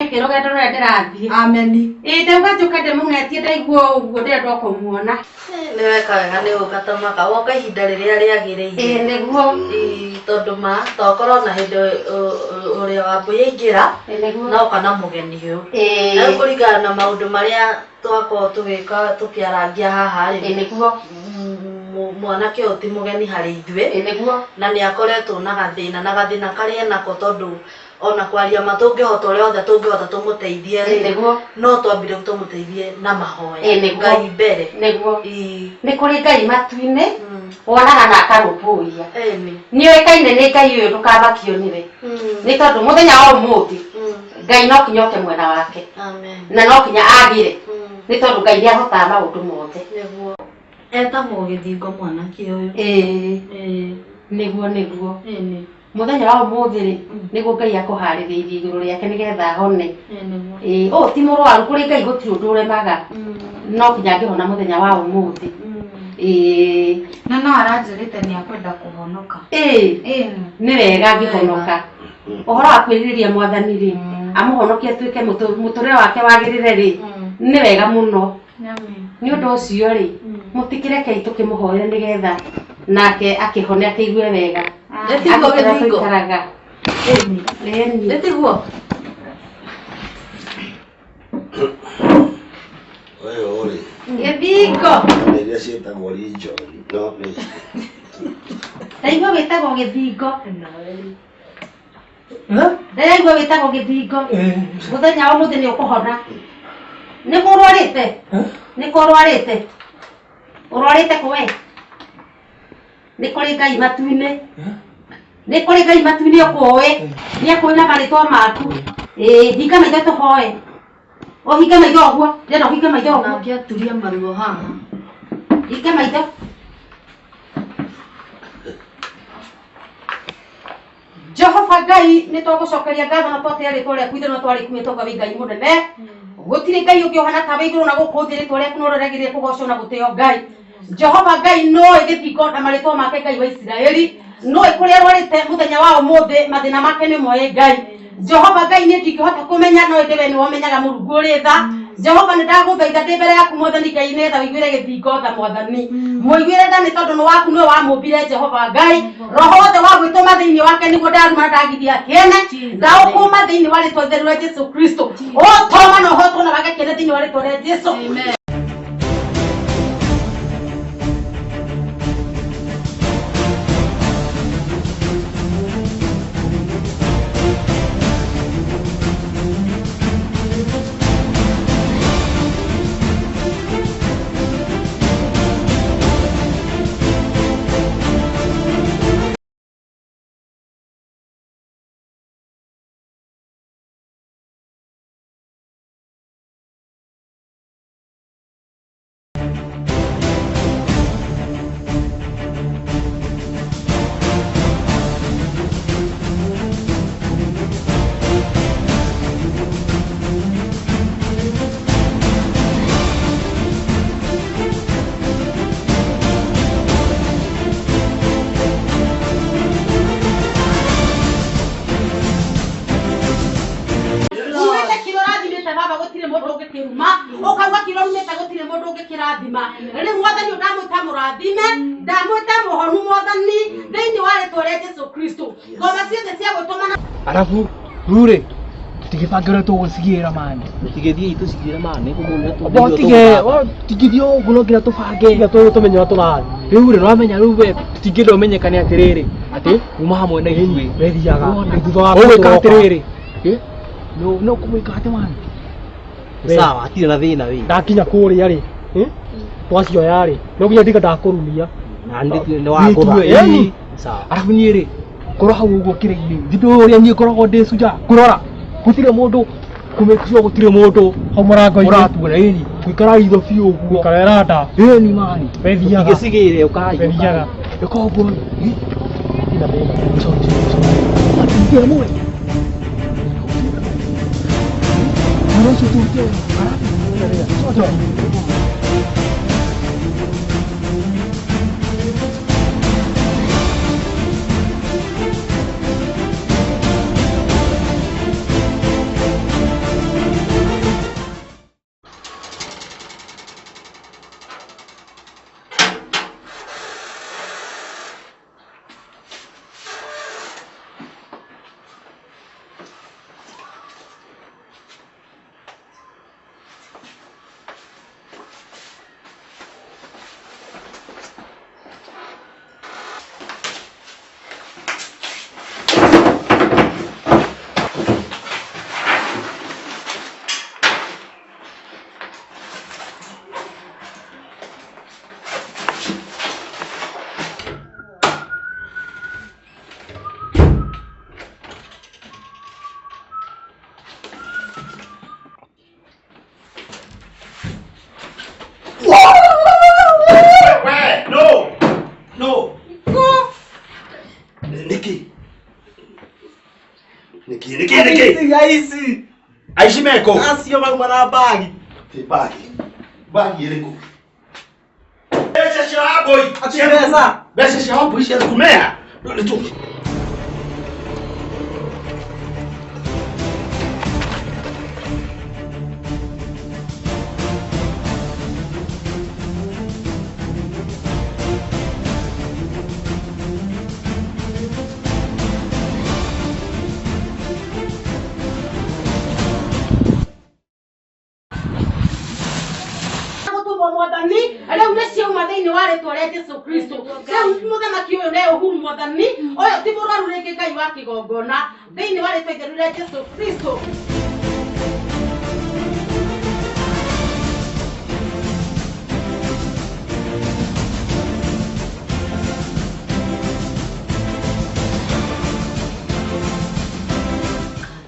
kero gato rä ndärathiä ameni ndauga njåkende må ng'etie ndaigua å guo ndärenda kåmuona nä weka wega nä å gatomaka woka ihinda rä rä a rä agä rä ire nĩguo tondå ma tokorwo na hä ndä å rä a Wambui aingä ra no kana må geni å na kå ringana na maå ndå marä a twakorwo tå gä ka tå kä arangia haha rä nĩguo mwanake å ti må geni harä ithuä nĩguo na nä akoretwo na gathä na karä enako tondå ona kwaria ma tå ngä hota å rä othe tå ngä hota tå må teithie nĩguo no twambire tå må teithie na mahoya nĩguo Ngai mbere nĩguo nĩ kũrĩ Ngai matu-inĩ wonaga na akarũmbũiya nĩ ũĩkaine nĩ Ngai ũyũ ndũkamakio nĩwe nĩ tondũ mũthenya wa ũmũthĩ Ngai no kinya oke mwena wake na no kinya agĩre nĩ tondũ Ngai nĩ ahotaga maũndũ mothe etagwo gĩthingo mwanake ũyũ nĩguo mũthenya wa ũmũthĩ rĩ nĩguo Ngai akũharĩrĩirie igũrũ rĩake nĩgetha ahone ũũ ti mũrwaru kũrĩ Ngai gũtirĩ ũndũ ũremaga no kinya angĩhona mũthenya wa ũmũthĩ na no aranjĩrĩte nĩ akwenda kũhonoka nĩ wega angĩhonoka ũhoro wa kwĩrĩrĩria Mwathani rĩ amũhonokie atuĩke mũtũrĩre wake wagĩrĩre rĩ nĩ wega mũno nĩ ũndũ ũcio rĩ mũtikĩrekei tũkĩmũhoere nĩgetha nake akĩhone akĩigue wega Nĩtiguo gĩthingo nĩtiguo Oyo ore. Gĩthingo Nĩrĩa ciĩtagwo region no nĩ ndaigua wĩtagwo gĩthingo ndaigua wĩtagwo gĩthingo mũthenya wa ũmũthĩ nĩ ũkũhona nĩ kũrwarĩte nĩ kũrwarĩte ũrwarĩte kũwe nĩ kũrĩ Ngai matu-inĩ nĩ kũrĩ Ngai matu-inĩ ũkũĩ nĩ akũĩ na marĩtwa maku hinga maitho tũhoe hinga maitho ũguo ndĩrenda ũhinge maitho ũguo angĩaturia maruo haha hinga maitho Jehova Ngai nĩ twagũcokeria ngatho na twatĩa rĩtwa rĩaku ithe no twarĩkumĩte ũkawe Ngai mũnene gũtirĩ Ngai ũngĩ ũhana tawe igũrũ na gũkũ thĩ rĩtwa rĩaku no rĩragĩrĩire kũgocwo na gũtĩo Ngai Jehova Ngai noĩ gĩthingo na marĩtwa make Ngai wa Isiraeli noĩ kũrĩa arwarĩte mũthenya wa ũmũthĩ mathĩna make nĩ moĩ Ngai Jehova Ngai niĩ ndingĩhota kũmenya no ĩndĩ we nĩwe ũmenyaga Mũrungu ũrĩ tha Jehova nĩ ndagũthaitha ndĩ mbere yaku Mwathani Ngai nĩgetha ũiguĩre gĩthingo tha Mwathani mũiguĩre tha nĩ tondũ nĩ waku nĩwe wamũmbire Jehova Ngai roho wothe wa gwĩtũma thĩinĩ wake nĩguo ndaruma ndagithia kĩene ndaũkũma thĩinĩ wa rĩtwa itheru rĩa Jesu Kristo ũtoma na ũhotwo na wage kĩene thĩinĩ wa rĩtwa rĩa Jesu Alafu rure tigipangire to gusigira mani tigithie itu sigira mani kumune to tigithio guno ngira tubange to tumenya turathi riu ri ramenya riu we tigithio menyekane atiriri ati uma hamwe na hinywe wethiaga thutha wa gwika atiriri no kumwika ati mani sawa atire na thina wi ndakinya kuria ri twacioya ri no nginya ndiga ndakurumia na ndi wa kutha sawa alafu ni ri korwo hau uguo kĩrĩ-inĩ thindũ ũrĩa niĩ ngoragwo ndĩ cuja kũrora gũtirĩ mũndũ kũmĩkua gũtirĩ mũndũ hau mũrango-inĩ ũratuona ĩni gũikara itho biũ ũguo karera nda ĩni mani wethiaga igĩcigĩre ũkahaiũka ĩka ũguo ina thĩna matingĩ mwe ara ũcio tũrute ara Niki. Aishi meko. Asio mauma na bagi. Bagi iliku. Besha shawaboi. Achibeza. Besha shawaboi shi kumea. Ndio tu. Mwathani arĩa ũnacio mathĩinĩ wa rĩtwa rĩa Jesũ Kristo rĩu mũthamaki ũyũ nĩ Uhuru Mwathani ũyũ ti mũrwaru rĩngĩ Ngai wa kĩgongona thĩinĩ wa rĩtwa itheru rĩa Jesũ Kristo.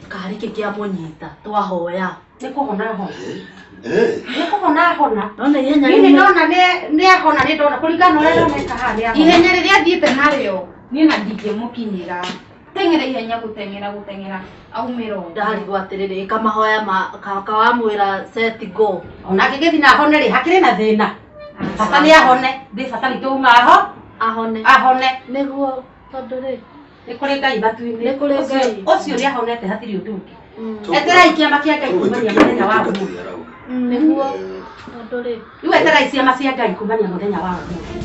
Kari kĩkĩa mũnyita twahoya Nĩ kũhona hona. Nĩ kũhona hona. Nona ihenya Nĩ ndona nĩ ahona nĩ ndona kũringana na ũrĩa ũreka haha nĩ ahona. Ihenya rĩrĩa athiĩte narĩo niĩ na ndingĩmũkinyĩra. Teng'era ihenya gũteng'era aumĩra ndarigwo atĩrĩrĩ kamahoya kawamwĩra set go Ona angĩgĩthiĩ na ahone rĩ hakĩrĩ na thĩna. Bata nĩ ahone ndĩ bata nitũma ahone nĩguo tondũ rĩ nĩ kũrĩ Ngai matu-inĩ. Nĩ kũrĩ Ngai. Ũcio nĩ ahonete hatirĩ ũndũ ũngĩ. Eterai kĩama kĩa Ngai kumania mũthenya wa ũmũthĩ. nĩguo tondũ rĩ Rĩu eterai ciama cia Ngai kumania mũthenya wa ũmũthĩ.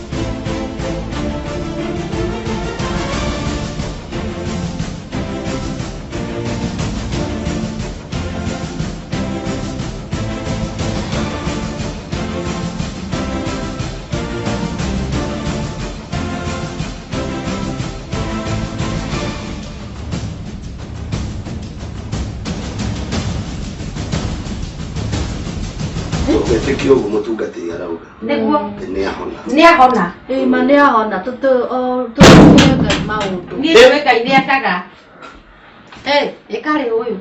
Wetĩkia ũguo mũtungatĩri arauga. Nĩguo Nĩ ahona. ma nĩ ahona tũtũhe Ngai maũndũ. Niĩ Ngai nĩ ekaga. Ĩkarĩ ũyũ